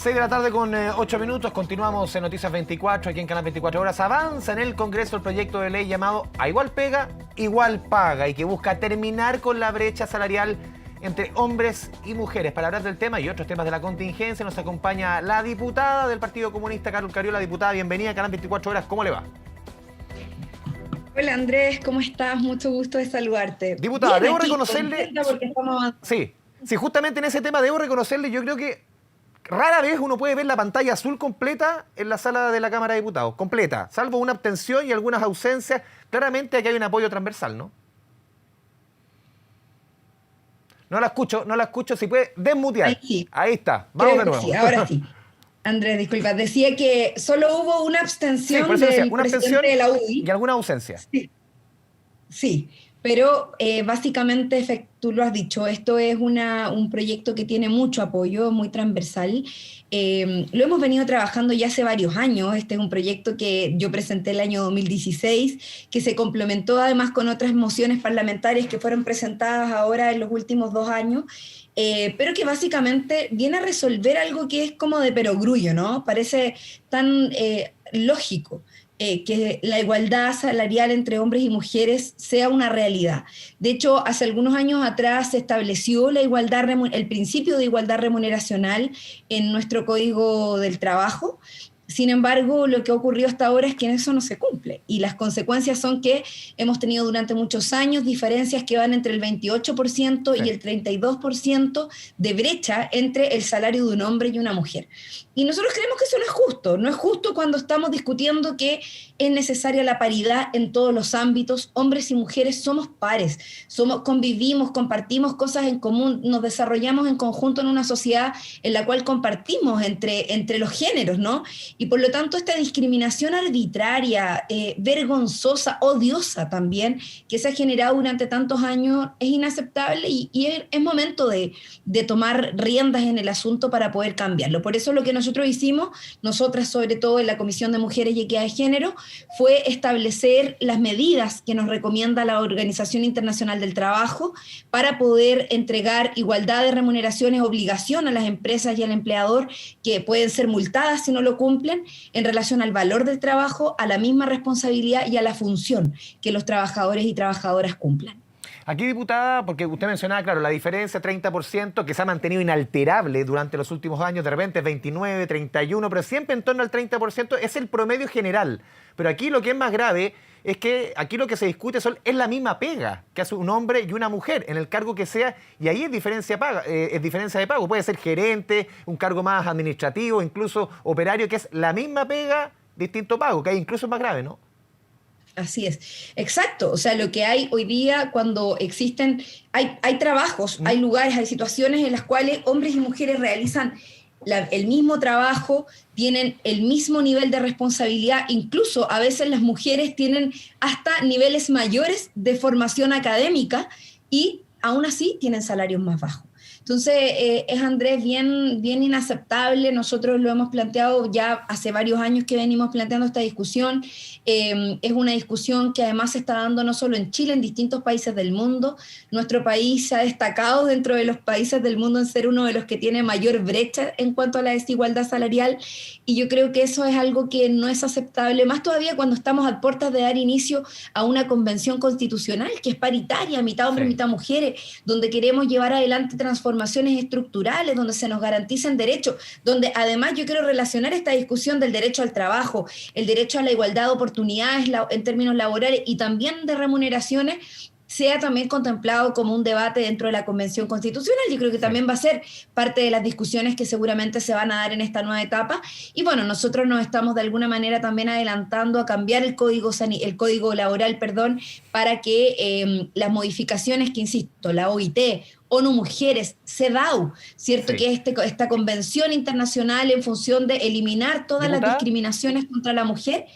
6 de la tarde con 8 minutos, continuamos en Noticias 24, aquí en Canal 24 Horas. Avanza en el Congreso el proyecto de ley llamado A Igual Pega, Igual Paga, y que busca terminar con la brecha salarial entre hombres y mujeres. Para hablar del tema y otros temas de la contingencia, nos acompaña la diputada del Partido Comunista, Carol Cariola. Diputada, bienvenida a Canal 24 Horas, ¿cómo le va? Hola Andrés, ¿cómo estás? Mucho gusto de saludarte. Diputada, Bien, debo aquí, reconocerle... porque estamos... Sí, justamente en ese tema debo reconocerle, yo creo que rara vez uno puede ver la pantalla azul completa en la sala de la Cámara de Diputados, completa, salvo una abstención y algunas ausencias. Claramente aquí hay un apoyo transversal, ¿no? No la escucho, si puede desmutear. Ahí sí. Ahí está, vamos de Creo que nuevo. sí, ahora sí. Andrés, disculpa, decía que solo hubo una Sí, por abstención eso decía, del una abstención presidente de la y UDI. alguna ausencia. Sí, sí, pero básicamente, tú lo has dicho, esto es un proyecto que tiene mucho apoyo, muy transversal. Lo hemos venido trabajando ya hace varios años. Este es un proyecto que yo presenté el año 2016, que se complementó además con otras mociones parlamentarias que fueron presentadas ahora en los últimos 2 años. Pero que básicamente viene a resolver algo que es como de perogrullo, ¿no? Parece tan lógico. Que la igualdad salarial entre hombres y mujeres sea una realidad. De hecho, hace algunos años atrás se estableció el principio de igualdad remuneracional en nuestro Código del Trabajo. Sin embargo, lo que ha ocurrido hasta ahora es que eso no se cumple, y las consecuencias son que hemos tenido durante muchos años diferencias que van entre el 28% Sí. y el 32% de brecha entre el salario de un hombre y una mujer. Y nosotros creemos que eso no es justo cuando estamos discutiendo que es necesaria la paridad en todos los ámbitos. Hombres y mujeres somos pares, convivimos, compartimos cosas en común, nos desarrollamos en conjunto en una sociedad en la cual compartimos entre los géneros, ¿no? Y por lo tanto esta discriminación arbitraria, vergonzosa, odiosa también, que se ha generado durante tantos años es inaceptable, y es momento de tomar riendas en el asunto para poder cambiarlo. Por eso lo que nosotros hicimos, nosotras sobre todo en la Comisión de Mujeres y Equidad de Género, fue establecer las medidas que nos recomienda la Organización Internacional del Trabajo para poder entregar igualdad de remuneraciones, obligación a las empresas y al empleador, que pueden ser multadas si no lo cumplen, en relación al valor del trabajo, a la misma responsabilidad y a la función que los trabajadores y trabajadoras cumplan. Aquí, diputada, porque usted mencionaba, claro, la diferencia 30% que se ha mantenido inalterable durante los últimos años, de repente es 29, 31, pero siempre en torno al 30% es el promedio general. Pero aquí lo que es más grave es que aquí lo que se discute es la misma pega que hace un hombre y una mujer en el cargo que sea, y ahí es diferencia de pago. Puede ser gerente, un cargo más administrativo, incluso operario, que es la misma pega, distinto pago, que ahí incluso es más grave, ¿no? Así es, exacto. O sea, lo que hay hoy día cuando existen, hay trabajos, hay lugares, hay situaciones en las cuales hombres y mujeres realizan el mismo trabajo, tienen el mismo nivel de responsabilidad, incluso a veces las mujeres tienen hasta niveles mayores de formación académica y aún así tienen salarios más bajos. Entonces, es, Andrés, bien inaceptable. Nosotros lo hemos planteado ya hace varios años que venimos planteando esta discusión. Es una discusión que además se está dando no solo en Chile, en distintos países del mundo. Nuestro país se ha destacado dentro de los países del mundo en ser uno de los que tiene mayor brecha en cuanto a la desigualdad salarial, y yo creo que eso es algo que no es aceptable, más todavía cuando estamos a puertas de dar inicio a una convención constitucional que es paritaria, mitad hombres, Sí. mitad mujeres, donde queremos llevar adelante transformaciones estructurales, donde se nos garanticen derechos, donde además yo quiero relacionar esta discusión del derecho al trabajo, el derecho a la igualdad de oportunidades en términos laborales y también de remuneraciones, sea también contemplado como un debate dentro de la Convención Constitucional. Yo creo que Sí. también va a ser parte de las discusiones que seguramente se van a dar en esta nueva etapa. Y bueno, nosotros nos estamos de alguna manera también adelantando a cambiar el código laboral, para que las modificaciones que, insisto, la OIT, ONU Mujeres, CEDAW, ¿cierto? Sí. Que esta convención internacional en función de eliminar todas las Diputada, discriminaciones contra la mujer,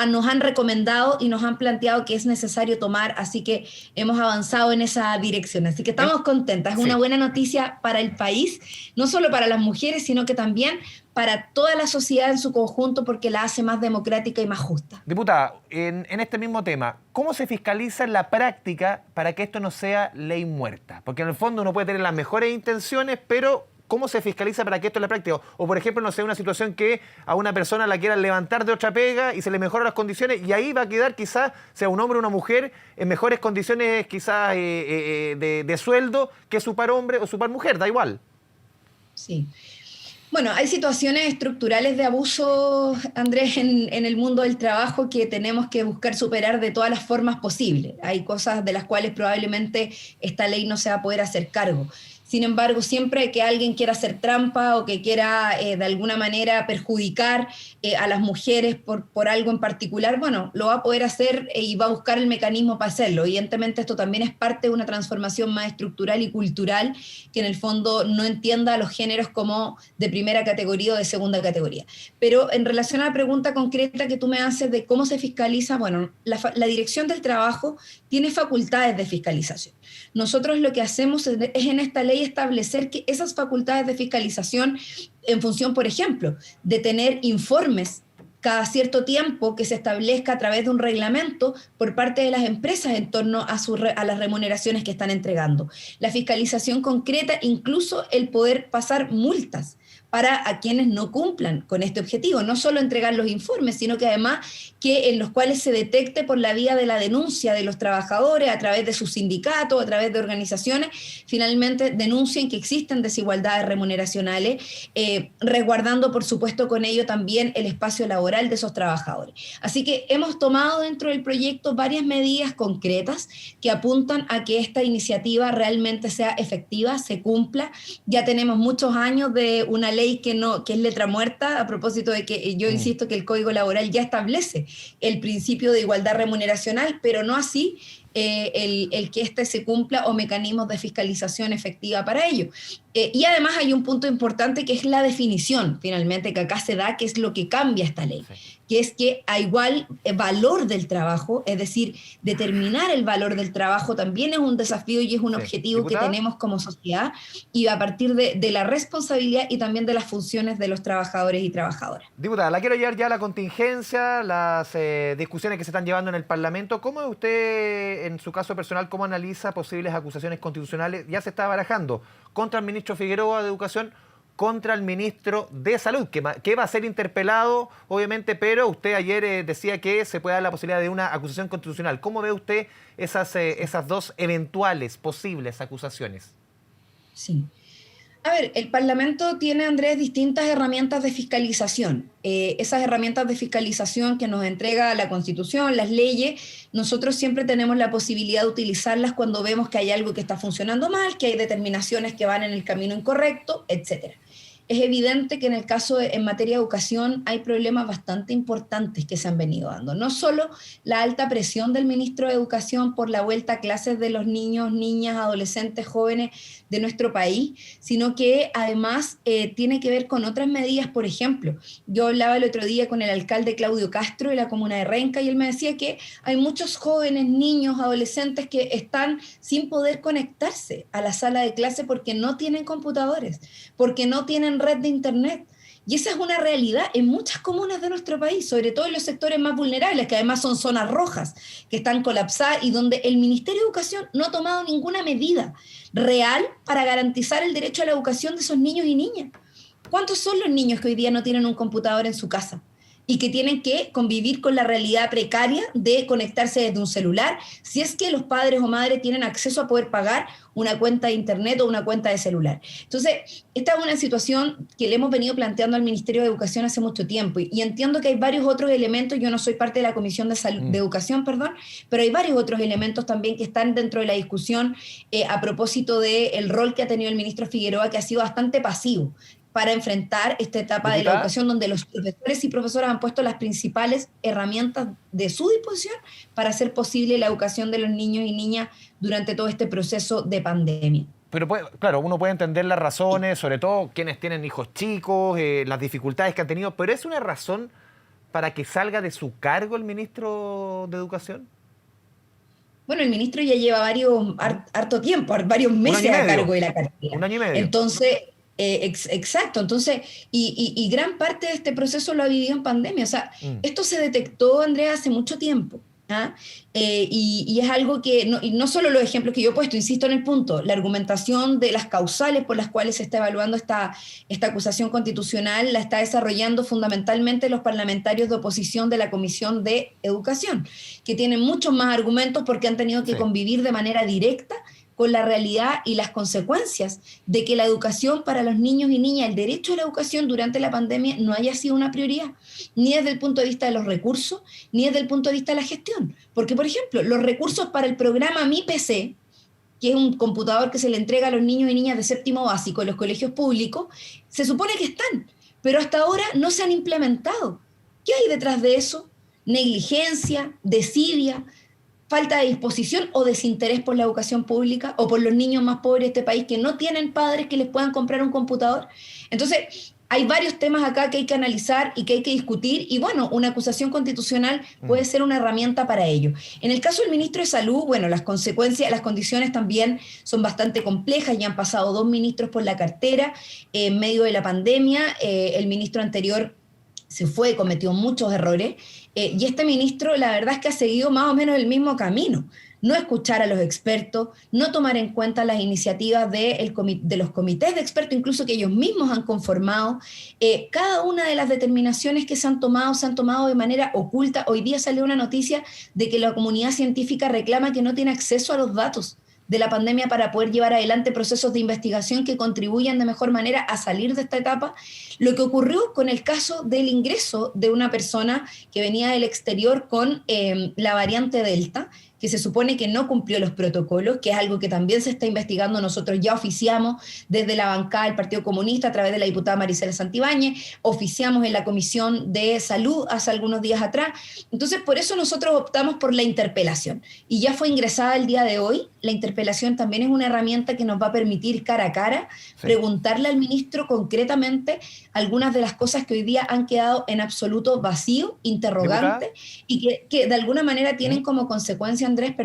nos han recomendado y nos han planteado que es necesario tomar, así que hemos avanzado en esa dirección. Así que estamos contentas, es una sí. buena noticia para el país, no solo para las mujeres, sino que también para toda la sociedad en su conjunto, porque la hace más democrática y más justa. Diputada, en este mismo tema, ¿cómo se fiscaliza en la práctica para que esto no sea ley muerta? Porque en el fondo uno puede tener las mejores intenciones, pero ¿Cómo se fiscaliza para que esto en la práctica? O, por ejemplo, no sé, una situación que a una persona la quieran levantar de otra pega y se le mejoran las condiciones y ahí va a quedar quizás, sea un hombre o una mujer, en mejores condiciones quizás de sueldo que su par hombre o su par mujer, da igual. Sí. Bueno, hay situaciones estructurales de abuso, Andrés, en el mundo del trabajo que tenemos que buscar superar de todas las formas posibles. Hay cosas de las cuales probablemente esta ley no se va a poder hacer cargo. Sin embargo, siempre que alguien quiera hacer trampa o que quiera de alguna manera perjudicar a las mujeres por algo en particular, bueno, lo va a poder hacer y va a buscar el mecanismo para hacerlo. Evidentemente esto también es parte de una transformación más estructural y cultural que en el fondo no entienda a los géneros como de primera categoría o de segunda categoría. Pero en relación a la pregunta concreta que tú me haces de cómo se fiscaliza, bueno, la Dirección del Trabajo tiene facultades de fiscalización. Nosotros lo que hacemos es en esta ley establecer que esas facultades de fiscalización, en función, por ejemplo, de tener informes cada cierto tiempo que se establezca a través de un reglamento por parte de las empresas en torno a las remuneraciones que están entregando. La fiscalización concreta, incluso el poder pasar multas para a quienes no cumplan con este objetivo, no solo entregar los informes, sino que además que en los cuales se detecte por la vía de la denuncia de los trabajadores a través de sus sindicatos, a través de organizaciones, finalmente denuncien que existen desigualdades remuneracionales, resguardando por supuesto con ello también el espacio laboral de esos trabajadores. Así que hemos tomado dentro del proyecto varias medidas concretas que apuntan a que esta iniciativa realmente sea efectiva, se cumpla. Ya tenemos muchos años de una ley que es letra muerta, a propósito de que yo insisto que el Código Laboral ya establece el principio de igualdad remuneracional, pero no así el que éste se cumpla o mecanismos de fiscalización efectiva para ello. Y además hay un punto importante que es la definición, finalmente, que acá se da, que es lo que cambia esta ley, que es que a igual valor del trabajo, es decir, determinar el valor del trabajo también es un desafío y es un objetivo ¿Diputada? que tenemos como sociedad, y a partir de la responsabilidad y también de las funciones de los trabajadores y trabajadoras. Diputada, la quiero llevar ya a la contingencia, las discusiones que se están llevando en el Parlamento. ¿Cómo usted, en su caso personal, cómo analiza posibles acusaciones constitucionales? Ya se está barajando contra el ministro Figueroa de Educación, contra el ministro de Salud, que va a ser interpelado, obviamente, pero usted ayer decía que se puede dar la posibilidad de una acusación constitucional. ¿Cómo ve usted esas dos eventuales posibles acusaciones? Sí. A ver, el Parlamento tiene, Andrés, distintas herramientas de fiscalización. Esas herramientas de fiscalización que nos entrega la Constitución, las leyes, nosotros siempre tenemos la posibilidad de utilizarlas cuando vemos que hay algo que está funcionando mal, que hay determinaciones que van en el camino incorrecto, etcétera. Es evidente que en el caso en materia de educación hay problemas bastante importantes que se han venido dando. No solo la alta presión del ministro de Educación por la vuelta a clases de los niños, niñas, adolescentes, jóvenes de nuestro país, sino que además tiene que ver con otras medidas. Por ejemplo, yo hablaba el otro día con el alcalde Claudio Castro de la comuna de Renca y él me decía que hay muchos jóvenes, niños, adolescentes que están sin poder conectarse a la sala de clase porque no tienen computadores, porque no tienen red de internet. Y esa es una realidad en muchas comunas de nuestro país, sobre todo en los sectores más vulnerables, que además son zonas rojas, que están colapsadas y donde el Ministerio de Educación no ha tomado ninguna medida real para garantizar el derecho a la educación de esos niños y niñas. ¿Cuántos son los niños que hoy día no tienen un computador en su casa y que tienen que convivir con la realidad precaria de conectarse desde un celular, si es que los padres o madres tienen acceso a poder pagar una cuenta de internet o una cuenta de celular? Entonces, esta es una situación que le hemos venido planteando al Ministerio de Educación hace mucho tiempo y entiendo que hay varios otros elementos. Yo no soy parte de la Comisión de Educación, pero hay varios otros elementos también que están dentro de la discusión a propósito del rol que ha tenido el ministro Figueroa, que ha sido bastante pasivo para enfrentar esta etapa de la educación donde los profesores y profesoras han puesto las principales herramientas de su disposición para hacer posible la educación de los niños y niñas durante todo este proceso de pandemia. Pero claro, uno puede entender las razones, sobre todo quienes tienen hijos chicos, las dificultades que han tenido, pero ¿es una razón para que salga de su cargo el ministro de Educación? Bueno, el ministro ya lleva harto tiempo, varios meses a cargo de la cartera. 1 año y medio. Entonces, exacto, entonces, gran parte de este proceso lo ha vivido en pandemia. O sea, esto se detectó, Andrea, hace mucho tiempo. ¿ah? Y es algo que, y no solo los ejemplos que yo he puesto, insisto en el punto, la argumentación de las causales por las cuales se está evaluando esta acusación constitucional la está desarrollando fundamentalmente los parlamentarios de oposición de la Comisión de Educación, que tienen muchos más argumentos porque han tenido que convivir de manera directa con la realidad y las consecuencias de que la educación para los niños y niñas, el derecho a la educación durante la pandemia no haya sido una prioridad, ni desde el punto de vista de los recursos, ni desde el punto de vista de la gestión. Porque, por ejemplo, los recursos para el programa Mi PC, que es un computador que se le entrega a los niños y niñas de séptimo básico en los colegios públicos, se supone que están, pero hasta ahora no se han implementado. ¿Qué hay detrás de eso? Negligencia, desidia, falta de disposición o desinterés por la educación pública o por los niños más pobres de este país que no tienen padres que les puedan comprar un computador. Entonces, hay varios temas acá que hay que analizar y que hay que discutir y bueno, una acusación constitucional puede ser una herramienta para ello. En el caso del ministro de Salud, bueno, las consecuencias, las condiciones también son bastante complejas, ya han pasado 2 ministros por la cartera en medio de la pandemia, el ministro anterior se fue, cometió muchos errores, y este ministro la verdad es que ha seguido más o menos el mismo camino, no escuchar a los expertos, no tomar en cuenta las iniciativas de los comités de expertos, incluso que ellos mismos han conformado. Cada una de las determinaciones que se han tomado de manera oculta. Hoy día salió una noticia de que la comunidad científica reclama que no tiene acceso a los datos de la pandemia para poder llevar adelante procesos de investigación que contribuyan de mejor manera a salir de esta etapa. Lo que ocurrió con el caso del ingreso de una persona que venía del exterior con la variante Delta, que se supone que no cumplió los protocolos, que es algo que también se está investigando. Nosotros ya oficiamos desde la bancada del Partido Comunista a través de la diputada Maricela Santibáñez, oficiamos en la Comisión de Salud hace algunos días atrás. Entonces, por eso nosotros optamos por la interpelación. Y ya fue ingresada el día de hoy. La interpelación también es una herramienta que nos va a permitir cara a cara preguntarle al ministro concretamente algunas de las cosas que hoy día han quedado en absoluto vacío, interrogante, y que de alguna manera tienen como consecuencia, Andrés,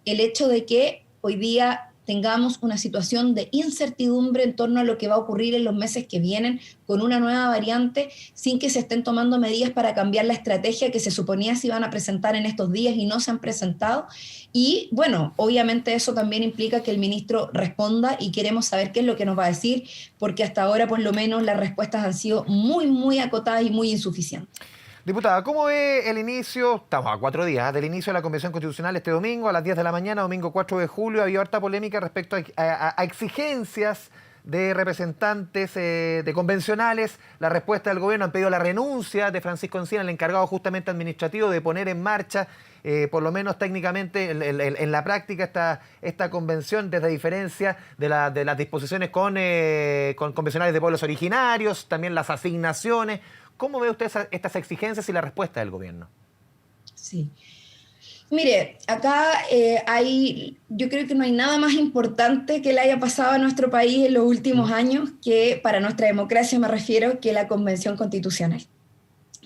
el hecho de que hoy día tengamos una situación de incertidumbre en torno a lo que va a ocurrir en los meses que vienen con una nueva variante, sin que se estén tomando medidas para cambiar la estrategia que se suponía se iban a presentar en estos días y no se han presentado. Y bueno, obviamente eso también implica que el ministro responda y queremos saber qué es lo que nos va a decir, porque hasta ahora por lo menos las respuestas han sido muy, muy acotadas y muy insuficientes. Diputada, ¿cómo ve el inicio? Estamos a 4 días del inicio de la Convención Constitucional este domingo a las 10 de la mañana, domingo 4 de julio. Había harta polémica respecto a exigencias de representantes de convencionales. La respuesta del gobierno: han pedido la renuncia de Francisco Encina, el encargado justamente administrativo de poner en marcha, por lo menos técnicamente, en la práctica, esta convención, desde diferencia de las disposiciones con convencionales de pueblos originarios, también las asignaciones. ¿Cómo ve usted estas exigencias y la respuesta del gobierno? Sí. Mire, acá yo creo que no hay nada más importante que le haya pasado a nuestro país en los últimos años, que para nuestra democracia me refiero, que la Convención Constitucional.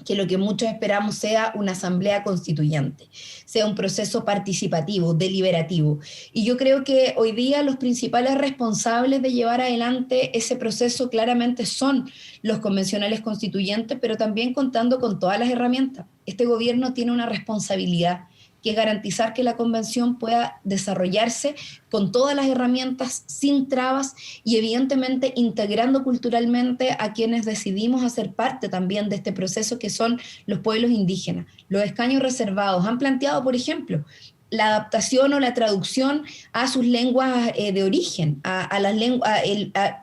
Que lo que muchos esperamos sea una asamblea constituyente, sea un proceso participativo, deliberativo. Y yo creo que hoy día los principales responsables de llevar adelante ese proceso claramente son los convencionales constituyentes, pero también contando con todas las herramientas. Este gobierno tiene una responsabilidad, que es garantizar que la convención pueda desarrollarse con todas las herramientas, sin trabas y evidentemente integrando culturalmente a quienes decidimos hacer parte también de este proceso, que son los pueblos indígenas. Los escaños reservados han planteado, por ejemplo, la adaptación o la traducción a sus lenguas de origen, a las lenguas.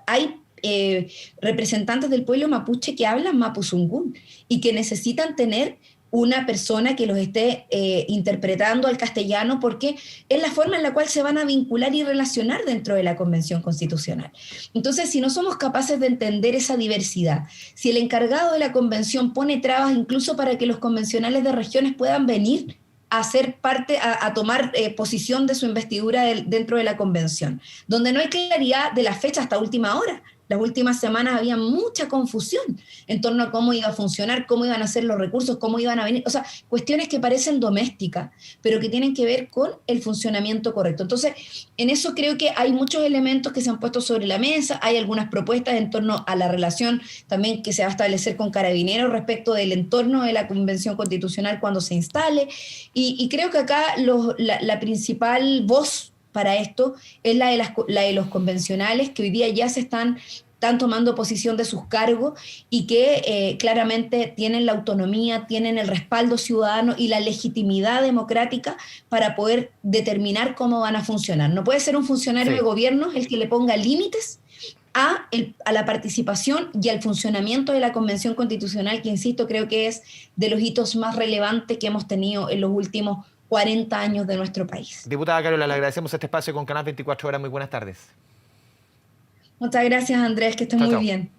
Hay representantes del pueblo mapuche que hablan mapuzungún y que necesitan tener una persona que los esté interpretando al castellano, porque es la forma en la cual se van a vincular y relacionar dentro de la Convención Constitucional. Entonces, si no somos capaces de entender esa diversidad, si el encargado de la Convención pone trabas incluso para que los convencionales de regiones puedan venir a ser parte, a tomar posición de su investidura dentro de la Convención, donde no hay claridad de la fecha hasta última hora. las últimas semanas había mucha confusión en torno a cómo iba a funcionar, cómo iban a ser los recursos, cómo iban a venir, o sea, cuestiones que parecen domésticas, pero que tienen que ver con el funcionamiento correcto. Entonces, en eso creo que hay muchos elementos que se han puesto sobre la mesa, hay algunas propuestas en torno a la relación también que se va a establecer con Carabineros respecto del entorno de la Convención Constitucional cuando se instale, y creo que acá la principal voz para esto es la de los convencionales, que hoy día ya están tomando posición de sus cargos y que claramente tienen la autonomía, tienen el respaldo ciudadano y la legitimidad democrática para poder determinar cómo van a funcionar. No puede ser un funcionario de gobierno el que le ponga límites a la participación y al funcionamiento de la Convención Constitucional, que insisto, creo que es de los hitos más relevantes que hemos tenido en los últimos 40 años de nuestro país. Diputada Carola, le agradecemos este espacio con Canal 24 Horas. Muy buenas tardes. Muchas gracias, Andrés, que estés muy bien.